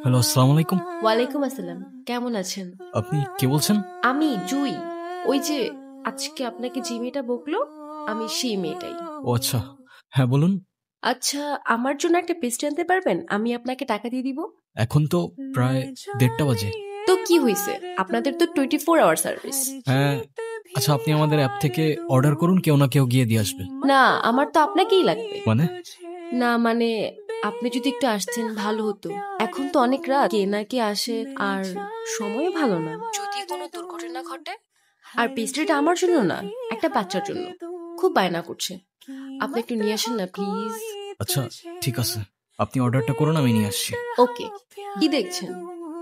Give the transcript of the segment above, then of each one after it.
Hello, আসসালামু আলাইকুম। ওয়ালাইকুম আসসালাম। কেমন আছেন? আপনি কে বলছেন? আমি জুই। ওই যে আজকে আপনাকে যে মেয়েটা বকলো, আমি সেই মেয়েটাই। ও আচ্ছা, হ্যাঁ বলুন। আচ্ছা, আমার জন্য একটা পেস্ট্রি আনতে পারবেন? আমি আপনাকে টাকা দিয়ে দিব। এখন তো প্রায় 1:30 বাজে। তো কি হইছে? আপনাদের তো 24 আওয়ার সার্ভিস। হ্যাঁ, আচ্ছা আপনি আমাদের অ্যাপ থেকে অর্ডার করুন, কেউ না কেউ গিয়ে দিয়ে আসবে। না, আমার তো আপনাকেই লাগবে। মানে? না মানে আপনি যদি একটু আসতেন ভালো হতো। এখন তো অনেক রাত, কে না কে আসে আর সময় ভালো না। যদি কোনো দুর্ঘটনা ঘটে। আর পেস্ট্রিটা আমার জন্য না, একটা বাচ্চার জন্য। খুব বায়না করছে। আপনি একটু নিয়ে আসেন না প্লিজ। আচ্ছা ঠিক আছে, আপনি অর্ডারটা করুন, আমি নিয়ে আসছি। ওকে। কি দেখছেন?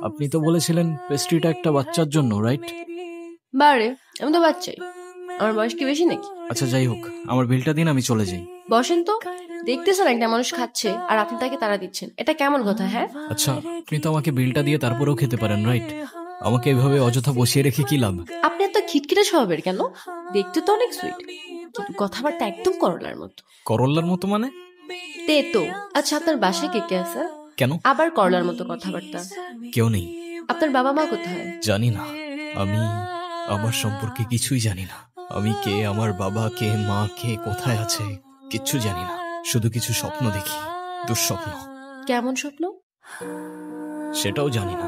আপনি তো বলেছিলেন পেস্ট্রিটা একটা বাচ্চার জন্য, রাইট? বারে, আমি তো বাচ্চাই। আমার বয়স কি বেশি নাকি? আচ্ছা যাই হোক, আমার বিলটা দিন, আমি চলে যাই। বসেন তো। দেখতেছেন একটা মানুষ খাচ্ছে আর আপনি তাকে তাড়া দিচ্ছেন, এটা কেমন কথা? হ্যাঁ, আচ্ছা, আপনি তো আমাকে বিলটা দিয়ে তারপরেও খেতে পারেন, রাইট? আমাকে এভাবে অযথা বসিয়ে রেখে কি লাভ? আপনি এত খিটখিটে স্বভাবের কেন? দেখতে তো অনেক সুইট, কিন্তু কথাবার্তা একদম করলার মতো। করল্লার মতো মানে? তেতো। আচ্ছা, আপনার বাসায় কে কে আছে? কেন? আবার করলার মতো কথাবার্তা। কেউ নেই। আপনার বাবা মা কোথায়? জানি না, আমি আমার সম্পর্কে কিছুই জানি না। আমি কে, আমার বাবা কে, মা কে, কোথায় আছে, কিচ্ছু জানি না। শুধু কিছু স্বপ্ন দেখি, দুঃস্বপ্ন। কেমন স্বপ্ন? সেটাও জানি না।